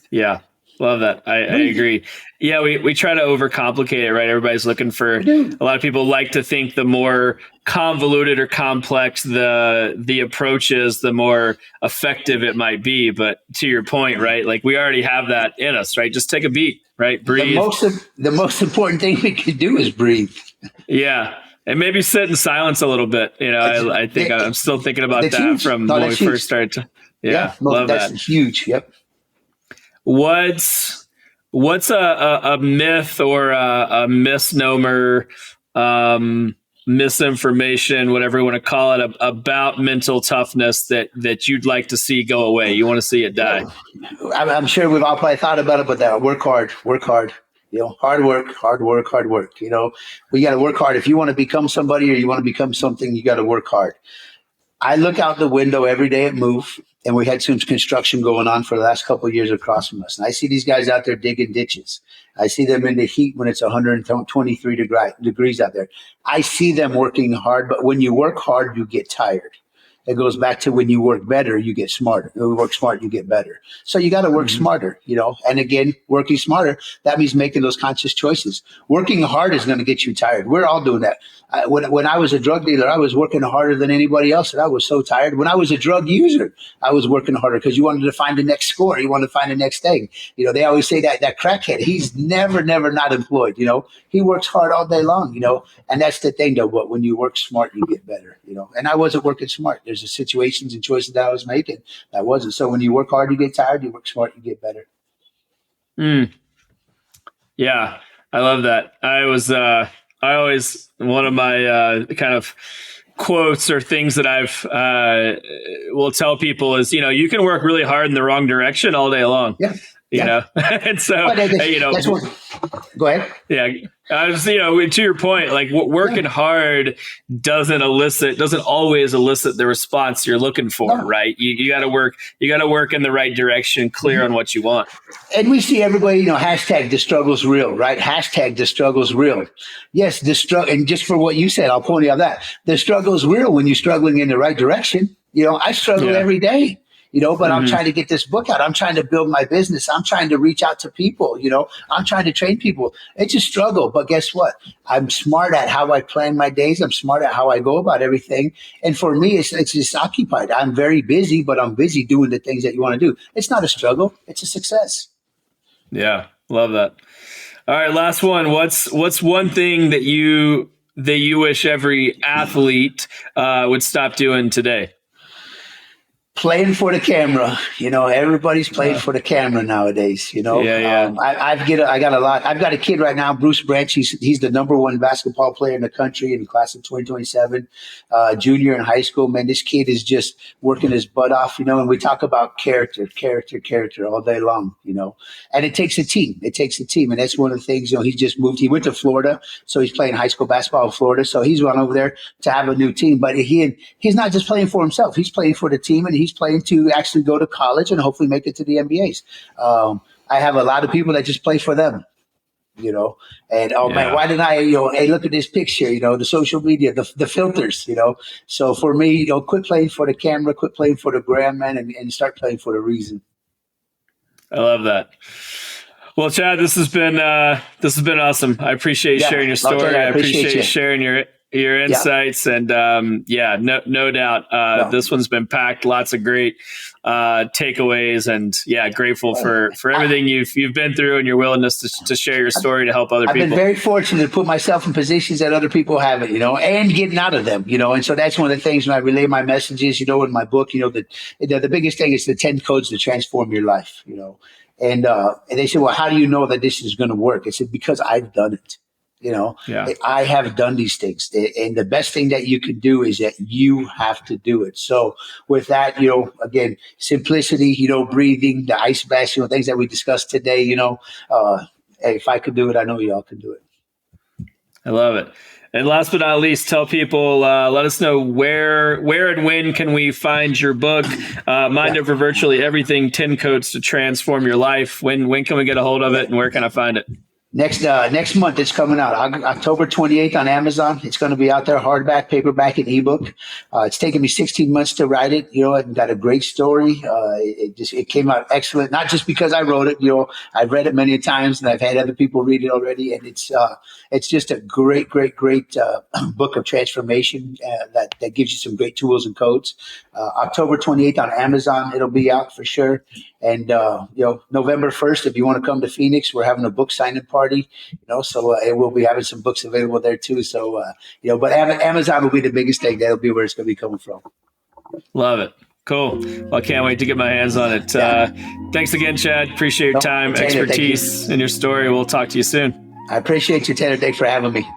Speaker 1: Yeah. Love that. I agree. Yeah, we try to overcomplicate it, right? Everybody's looking for, a lot of people like to think the more convoluted or complex the approach is, the more effective it might be. But to your point, right? Like we already have that in us, right? Just take a beat, right? Breathe.
Speaker 2: The most important thing we can do is breathe.
Speaker 1: Yeah. And maybe sit in silence a little bit. I think I'm still thinking about that huge. From when we first started. Love that.
Speaker 2: That's huge. Yep.
Speaker 1: What's a myth or a misnomer, misinformation, whatever you want to call it, about mental toughness that you'd like to see go away? You want to see it die?
Speaker 2: I'm sure we've all probably thought about it, but that work hard. Hard work. We got to work hard. If you want to become somebody or you want to become something, you got to work hard. I look out the window every day at Move, and we had some construction going on for the last couple of years across from us. And I see these guys out there digging ditches. I see them in the heat when it's 123 degrees out there. I see them working hard, but when you work hard, you get tired. It goes back to when you work better, you get smarter. When you work smart, you get better. So you got to work smarter, and again, working smarter, that means making those conscious choices. Working hard is going to get you tired. We're all doing that. When I was a drug dealer, I was working harder than anybody else, and I was so tired. When I was a drug user, I was working harder because you wanted to find the next score. You wanted to find the next thing. They always say that crackhead, he's never not employed. He works hard all day long, and that's the thing though. But when you work smart, you get better, and I wasn't working smart. There's the situations and choices that I was making that wasn't. So when you work hard, you get tired. You work smart, you get better.
Speaker 1: Yeah, I love that. I always, one of my kind of quotes or things that I've will tell people is, you can work really hard in the wrong direction all day long.
Speaker 2: Yeah.
Speaker 1: you know? And so,
Speaker 2: that's what, go ahead.
Speaker 1: Yeah. I was, to your point, like working hard doesn't always elicit the response you're looking for, right? You got to work in the right direction, clear on what you want.
Speaker 2: And we see everybody, hashtag the struggle's real, right? Hashtag the struggle's real. Yes, and just for what you said, I'll point out that the struggle's real when you're struggling in the right direction. I struggle every day. But I'm trying to get this book out. I'm trying to build my business. I'm trying to reach out to people. I'm trying to train people. It's a struggle, but guess what? I'm smart at how I plan my days. I'm smart at how I go about everything. And for me, it's just occupied. I'm very busy, but I'm busy doing the things that you want to do. It's not a struggle. It's a success.
Speaker 1: Yeah. Love that. All right. Last one. What's one thing that you wish every athlete would stop doing today?
Speaker 2: Playing for the camera, everybody's playing for the camera nowadays. I've got a lot. I've got a kid right now, Bruce Branch. He's the number one basketball player in the country in the class of 2027, junior in high school. Man, this kid is just working his butt off. And we talk about character all day long. And it takes a team. And that's one of the things. He's just moved. He went to Florida, so he's playing high school basketball in Florida. So he's run over there to have a new team. But he's not just playing for himself. He's playing for the team, and he's playing to actually go to college and hopefully make it to the NBAs. I have a lot of people that just play for them, and man, why didn't I, hey, look at this picture, the social media, the filters, So for me, quit playing for the camera, quit playing for the gram, man, and start playing for the reason.
Speaker 1: I love that. Well, Chad, this has been awesome. I appreciate you sharing your story. I appreciate you sharing your insights, and no doubt this one's been packed, lots of great takeaways, and grateful for everything you've been through and your willingness to share your story to help other people.
Speaker 2: I've been very fortunate to put myself in positions that other people haven't, and getting out of them, and so that's one of the things when I relay my messages, in my book, the biggest thing is the 10 codes to transform your life, and they said, well, how do you know that this is going to work? I said, because I've done it. I have done these things, and the best thing that you can do is that you have to do it. So with that, again, simplicity, breathing, the ice bath, things that we discussed today, hey, if I could do it, I know y'all can do it.
Speaker 1: I love it. And last but not least, tell people, let us know where and when can we find your book, Mind Over Virtually Everything, 10 Codes to Transform Your Life. When can we get a hold of it, and where can I find it?
Speaker 2: Next month, it's coming out October 28th on Amazon. It's going to be out there, hardback, paperback, and ebook. It's taken me 16 months to write it. I've got a great story. It came out excellent, not just because I wrote it. I've read it many times, and I've had other people read it already. And it's just a great book of transformation that gives you some great tools and codes. October 28th on Amazon, it'll be out for sure. And November 1st, if you want to come to Phoenix, we're having a book signing party. So we'll be having some books available there too. So but Amazon will be the biggest thing. That'll be where it's going to be coming from.
Speaker 1: Love it. Cool. Well, I can't wait to get my hands on it. Thanks again, Chad. Appreciate your time,
Speaker 2: Tanner,
Speaker 1: expertise, and your story. We'll talk to you soon.
Speaker 2: I appreciate you, Tanner. Thanks for having me.